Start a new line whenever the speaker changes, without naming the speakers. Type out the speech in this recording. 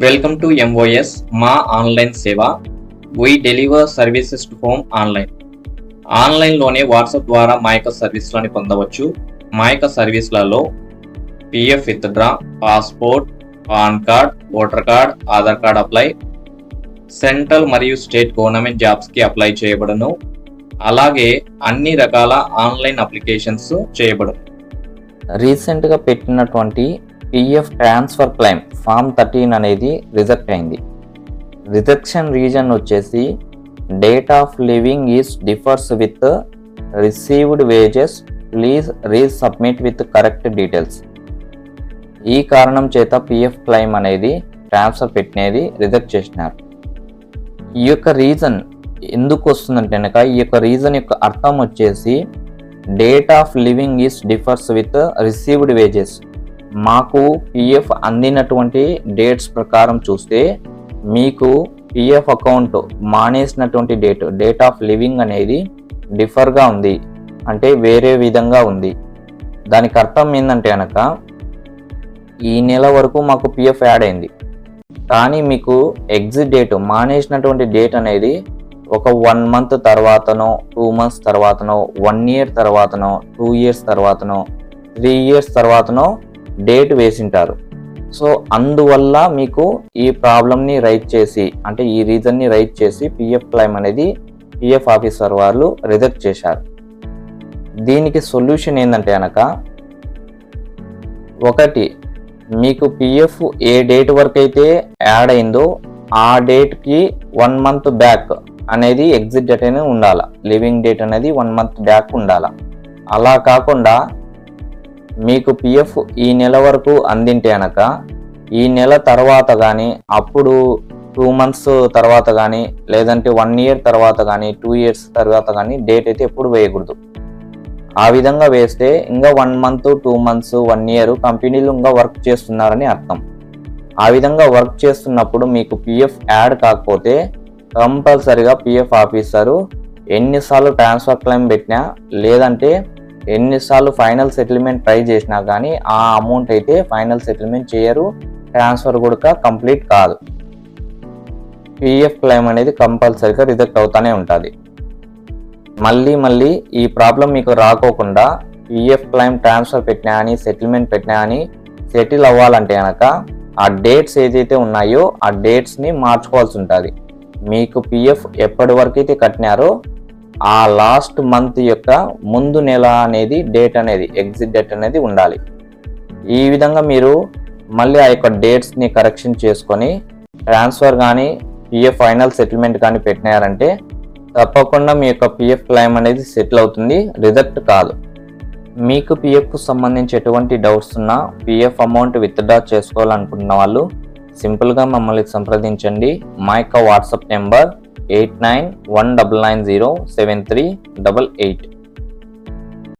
Welcome to MOS మా online సేవ. We deliver services to home online. ఆన్లైన్లోనే WhatsApp ద్వారా మా యొక్క సర్వీస్లని పొందవచ్చు. మా యొక్క సర్వీస్లలో PF withdraw, passport, PAN card, voter card, Aadhaar card apply, central మరియు స్టేట్ గవర్నమెంట్ జాబ్స్కి అప్లై చేయబడును. అలాగే అన్ని రకాల ఆన్లైన్ అప్లికేషన్స్ చేయబడును.
రీసెంట్గా పెట్టినటువంటి పిఎఫ్ ట్రాన్స్ఫర్ క్లెయిమ్ ఫామ్ 13 అనేది రిజెక్ట్ అయింది. రిజెక్షన్ రీజన్ వచ్చేసి date of living is differs with received wages, please resubmit with correct details. ఈ కారణం చేత పిఎఫ్ క్లెయిమ్ అనేది ట్రాన్స్ఫర్ పెట్టినది రిజెక్ట్ చేసినారు. ఈ యొక్క రీజన్ ఎందుకు వస్తుందంటే కనుక ఈ యొక్క రీజన్ యొక్క అర్థం వచ్చేసి date of living is differs with received wages. మాకు పిఎఫ్ అందినటువంటి డేట్స్ ప్రకారం చూస్తే మీకు పిఎఫ్ అకౌంట్ మానేసినటువంటి డేట్ ఆఫ్ లివింగ్ అనేది డిఫర్గా ఉంది, అంటే వేరే విధంగా ఉంది. దానికి అర్థం ఏంటంటే కనుక ఈ నెల వరకు మాకు పిఎఫ్ యాడ్ అయింది, కానీ మీకు ఎగ్జిట్ డేట్ మానేసినటువంటి డేట్ అనేది ఒక 1 month తర్వాతనో 2 months తర్వాతనో 1 year తర్వాతనో 2 years తర్వాతనో 3 years తర్వాతనో డేట్ వేసింటారు. సో అందువల్ల మీకు ఈ ప్రాబ్లమ్ని రైట్ చేసి, అంటే ఈ రీజన్ని రైట్ చేసి పిఎఫ్ క్లెయిమ్ అనేది పిఎఫ్ ఆఫీసర్ వాళ్ళు రిజెక్ట్ చేశారు. దీనికి సొల్యూషన్ ఏంటంటే కనుక ఒకటి, మీకు పిఎఫ్ ఏ డేట్ వరకు అయితే యాడ్ అయిందో ఆ డేట్కి 1 month బ్యాక్ అనేది ఎగ్జిట్ డేట్ అనేది ఉండాలి. లివింగ్ డేట్ అనేది 1 month బ్యాక్ ఉండాలి. అలా కాకుండా మీకు పిఎఫ్ ఈ నెల వరకు అందింటే కనుక ఈ నెల తర్వాత కానీ, అప్పుడు 2 months తర్వాత కానీ, లేదంటే 1 year తర్వాత కానీ, 2 years తర్వాత కానీ డేట్ అయితే ఎప్పుడు వేయకూడదు. ఆ విధంగా వేస్తే ఇంకా 1 month 2 months 1 year కంపెనీలు ఇంకా వర్క్ చేస్తున్నారని అర్థం. ఆ విధంగా వర్క్ చేస్తున్నప్పుడు మీకు పిఎఫ్ యాడ్ కాకపోతే కంపల్సరిగా పిఎఫ్ ఆఫీసరు ఎన్నిసార్లు ట్రాన్స్ఫర్ క్లెయిమ్ పెట్టినా, లేదంటే ఎన్నిసార్లు ఫైనల్ సెటిల్మెంట్ ట్రై చేసినా కానీ ఆ అమౌంట్ అయితే ఫైనల్ సెటిల్మెంట్ చేయరు, ట్రాన్స్ఫర్ కూడా కంప్లీట్ కాదు. పిఎఫ్ క్లెయిమ్ అనేది కంపల్సరిగా రిజెక్ట్ అవుతానే ఉంటుంది. మళ్ళీ ఈ ప్రాబ్లం మీకు రాకోకుండా పిఎఫ్ క్లెయిమ్ ట్రాన్స్ఫర్ పెట్టినా అని, సెటిల్మెంట్ పెట్టినా అని సెటిల్ అవ్వాలంటే కనుక ఆ డేట్స్ ఏదైతే ఉన్నాయో ఆ డేట్స్ని మార్చుకోవాల్సి ఉంటుంది. మీకు పిఎఫ్ ఎప్పటి వరకు అయితే కట్టినారో ఆ లాస్ట్ మంత్ యొక్క ముందు నెల అనేది డేట్ అనేది ఎగ్జిట్ డేట్ అనేది ఉండాలి. ఈ విధంగా మీరు మళ్ళీ ఆ యొక్క డేట్స్ని కరెక్షన్ చేసుకొని ట్రాన్స్ఫర్ కానీ పిఎఫ్ ఫైనల్ సెటిల్మెంట్ కానీ పెట్టినారంటే తప్పకుండా మీ యొక్క పిఎఫ్ క్లెయిమ్ అనేది సెటిల్ అవుతుంది, రిజెక్ట్ కాదు. మీకు పిఎఫ్కు సంబంధించి ఎటువంటి డౌట్స్ ఉన్నా, పిఎఫ్ అమౌంట్ విత్డ్రా చేసుకోవాలనుకుంటున్న వాళ్ళు సింపుల్గా మమ్మల్ని సంప్రదించండి. మా యొక్క వాట్సాప్ నెంబర్ 8919907388.